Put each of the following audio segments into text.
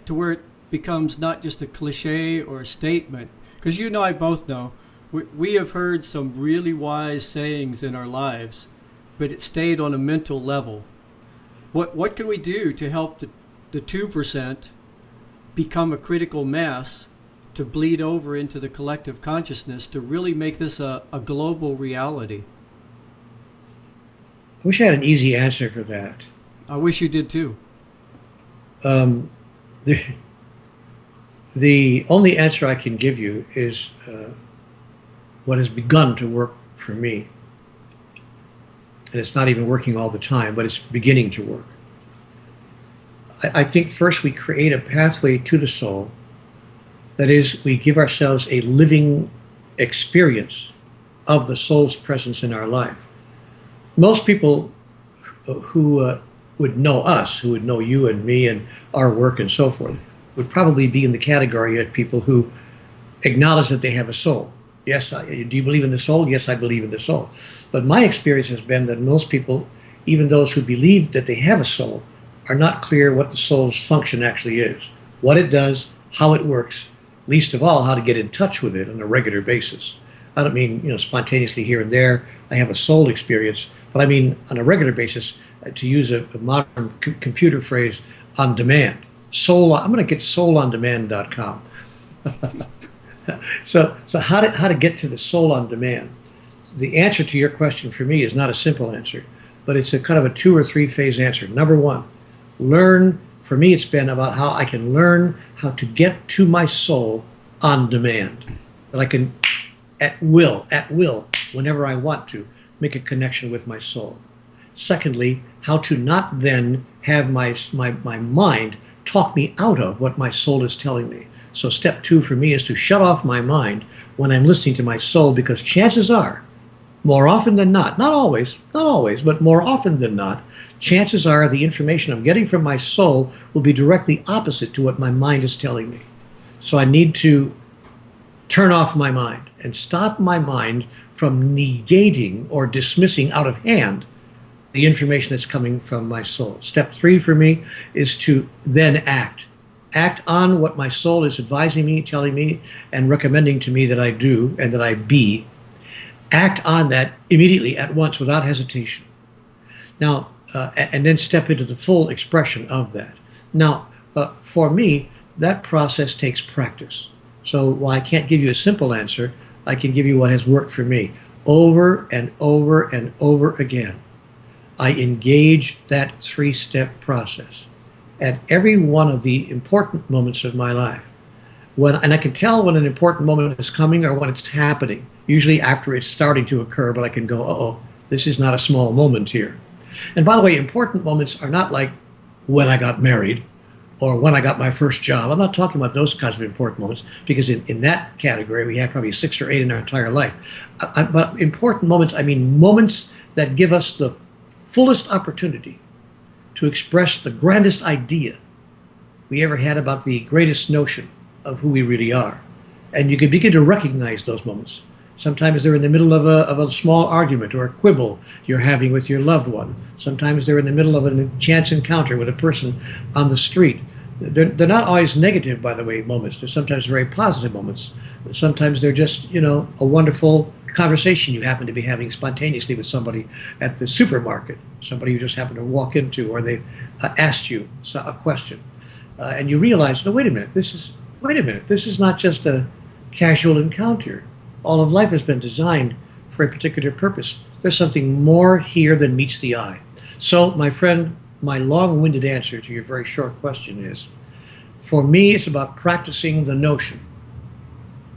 to where it becomes not just a cliche or a statement. Because you and I both know we have heard some really wise sayings in our lives, but it stayed on a mental level. What can we do to help the 2% become a critical mass to bleed over into the collective consciousness to really make this a global reality? I wish I had an easy answer for that. I wish you did too. The only answer I can give you is what has begun to work for me. And it's not even working all the time, but it's beginning to work. I think first we create a pathway to the soul. That is, we give ourselves a living experience of the soul's presence in our life. Most people who would know us, who would know you and me and our work and so forth, would probably be in the category of people who acknowledge that they have a soul. Yes, do you believe in the soul? Yes, I believe in the soul. But my experience has been that most people, even those who believe that they have a soul, are not clear what the soul's function actually is, what it does, how it works, least of all, how to get in touch with it on a regular basis. I don't mean, spontaneously here and there, I have a soul experience, but I mean on a regular basis, to use a modern computer phrase, on demand. I'm going to get soulondemand.com. So how to get to the soul on demand? The answer to your question for me is not a simple answer, but it's a kind of a 2 or 3 phase answer. Number one, for me it's been about how I can learn how to get to my soul on demand. That I can, at will, whenever I want to, make a connection with my soul. Secondly, how to not then have my mind talk me out of what my soul is telling me. So step 2 for me is to shut off my mind when I'm listening to my soul, because chances are, more often than not always, but more often than not, chances are the information I'm getting from my soul will be directly opposite to what my mind is telling me. So I need to turn off my mind and stop my mind from negating or dismissing out of hand the information that's coming from my soul. Step 3 for me is to then act on what my soul is advising me, telling me, and recommending to me that I do and that I be. Act on that immediately, at once, without hesitation. Now, and then step into the full expression of that. Now, for me, that process takes practice. So while I can't give you a simple answer, I can give you what has worked for me. Over and over and over again, I engage that 3-step process at every one of the important moments of my life. And I can tell when an important moment is coming or when it's happening, usually after it's starting to occur, but I can go, uh-oh, this is not a small moment here. And by the way, important moments are not like when I got married or when I got my first job. I'm not talking about those kinds of important moments, because in that category, we have probably 6 or 8 in our entire life. But important moments, I mean moments that give us the fullest opportunity to express the grandest idea we ever had about the greatest notion of who we really are. And you can begin to recognize those moments. Sometimes they're in the middle of a small argument or a quibble you're having with your loved one. Sometimes they're in the middle of a chance encounter with a person on the street. They're not always negative, by the way, moments. They're sometimes very positive moments. Sometimes they're just, a wonderful conversation you happen to be having spontaneously with somebody at the supermarket, somebody you just happen to walk into, or they asked you a question. And you realize, no, wait a minute, this is not just a casual encounter. All of life has been designed for a particular purpose. There's something more here than meets the eye. So, my friend, my long-winded answer to your very short question is, for me, it's about practicing the notion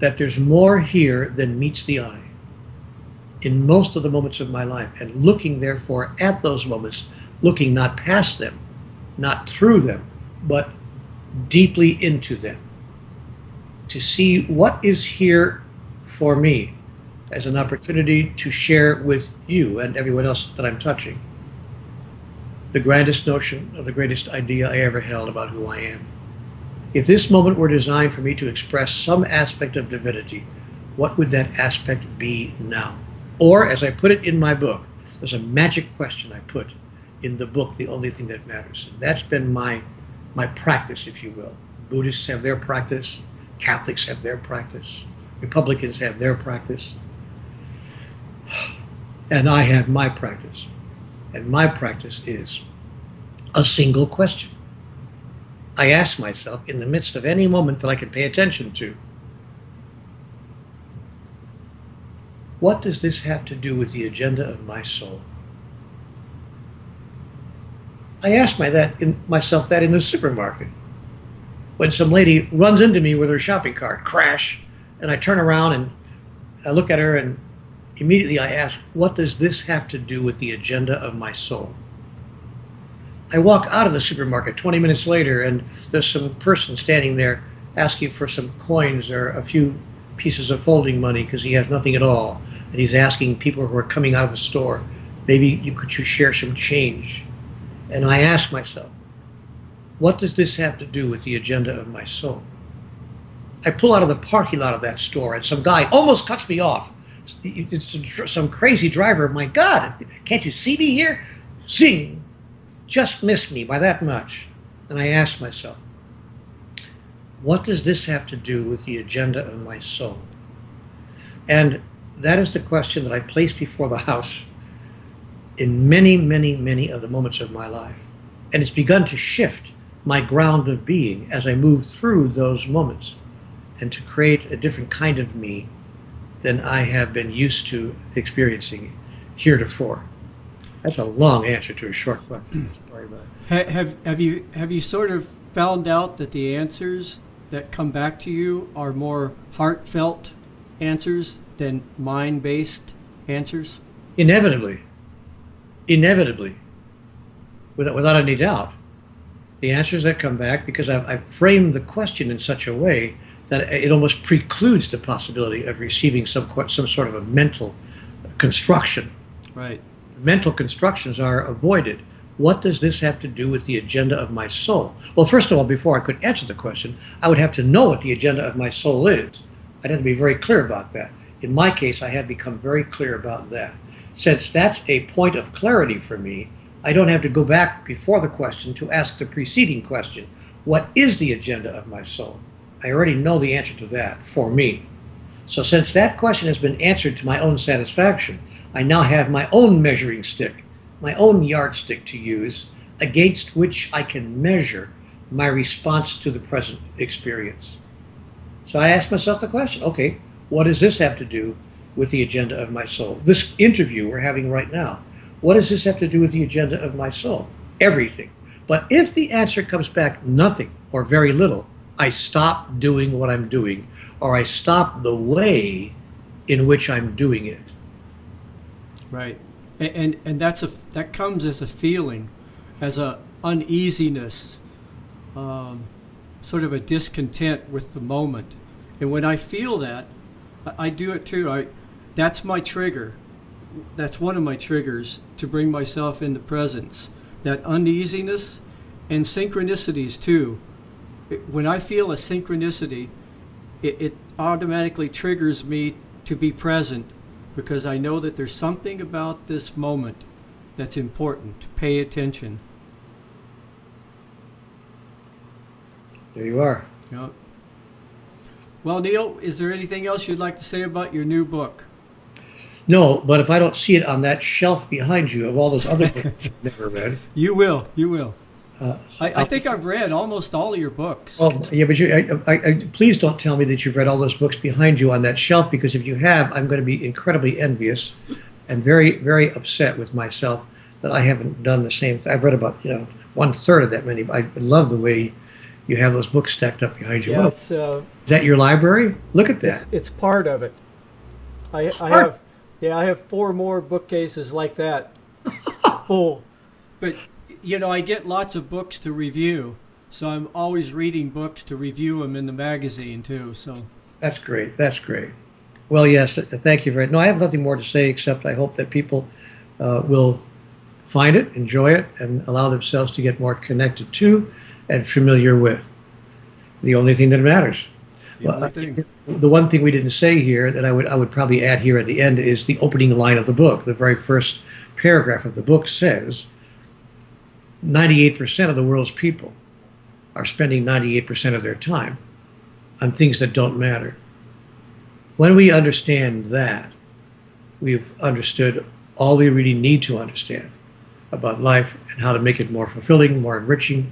that there's more here than meets the eye in most of the moments of my life, and looking, therefore, at those moments, looking not past them, not through them, but deeply into them, to see what is here for me as an opportunity to share with you and everyone else that I'm touching the grandest notion of the greatest idea I ever held about who I am. If this moment were designed for me to express some aspect of divinity, what would that aspect be now? Or, as I put it in my book, there's a magic question I put in the book, The Only Thing That Matters. And that's been my my practice, if you will. Buddhists have their practice, Catholics have their practice, Republicans have their practice, and I have my practice. And my practice is a single question. I ask myself in the midst of any moment that I can pay attention to, what does this have to do with the agenda of my soul? I ask myself that in the supermarket. When some lady runs into me with her shopping cart, crash, and I turn around and I look at her and immediately I ask, what does this have to do with the agenda of my soul? I walk out of the supermarket 20 minutes later and there's some person standing there asking for some coins or a few pieces of folding money because he has nothing at all. And he's asking people who are coming out of the store, maybe could you share some change? And I ask myself, what does this have to do with the agenda of my soul? I pull out of the parking lot of that store and some guy almost cuts me off. It's some crazy driver. My God, can't you see me here? Zing, just missed me by that much. And I ask myself, what does this have to do with the agenda of my soul? And that is the question that I place before the house in many, many, many of the moments of my life. And it's begun to shift my ground of being as I move through those moments and to create a different kind of me than I have been used to experiencing heretofore. That's a long answer to a short question. Sorry about it. Have you sort of found out that the answers that come back to you are more heartfelt answers than mind-based answers? Inevitably, without any doubt. The answers that come back, because I've framed the question in such a way that it almost precludes the possibility of receiving some sort of a mental construction. Right. Mental constructions are avoided. What does this have to do with the agenda of my soul? Well, first of all, before I could answer the question, I would have to know what the agenda of my soul is. I'd have to be very clear about that. In my case, I have become very clear about that. Since that's a point of clarity for me, I don't have to go back before the question to ask the preceding question, what is the agenda of my soul? I already know the answer to that for me. So since that question has been answered to my own satisfaction, I now have my own measuring stick, my own yardstick to use, against which I can measure my response to the present experience. So I ask myself the question, okay, what does this have to do with the agenda of my soul? This interview we're having right now, what does this have to do with the agenda of my soul? Everything. But if the answer comes back nothing or very little, I stop doing what I'm doing, or I stop the way in which I'm doing it. Right. And that comes as a feeling, as a uneasiness, sort of a discontent with the moment. And when I feel that, I do it too. That's my trigger. That's one of my triggers to bring myself into presence. That uneasiness and synchronicities too. When I feel a synchronicity, it automatically triggers me to be present, because I know that there's something about this moment that's important to pay attention. There you are. Yeah. Well, Neale, is there anything else you'd like to say about your new book? No, but if I don't see it on that shelf behind you of all those other books I've never read. You will. I think I've read almost all of your books. Well, yeah, but please don't tell me that you've read all those books behind you on that shelf, because if you have, I'm going to be incredibly envious and very, very upset with myself that I haven't done the same thing. I've read about 1/3 of that many. I love the way you have those books stacked up behind you. Yeah, is that your library? Look at that. It's part of it. I have 4 more bookcases like that full. But I get lots of books to review, so I'm always reading books to review them in the magazine too. So that's great. That's great. Well, yes, thank you very much. No, I have nothing more to say except I hope that people will find it, enjoy it, and allow themselves to get more connected to and familiar with the only thing that matters. The one thing we didn't say here that I would probably add here at the end is the opening line of the book. The very first paragraph of the book says 98% of the world's people are spending 98% of their time on things that don't matter. When we understand that, we've understood all we really need to understand about life and how to make it more fulfilling, more enriching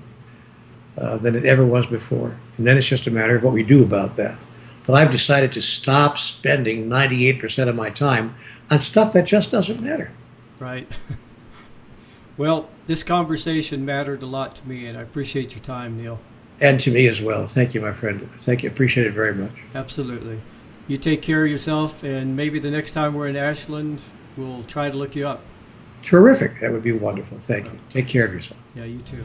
than it ever was before. And then it's just a matter of what we do about that. But I've decided to stop spending 98% of my time on stuff that just doesn't matter. Right. Well, this conversation mattered a lot to me, and I appreciate your time, Neale. And to me as well. Thank you, my friend. Thank you. Appreciate it very much. Absolutely. You take care of yourself, and maybe the next time we're in Ashland, we'll try to look you up. Terrific. That would be wonderful. Thank you. Take care of yourself. Yeah, you too.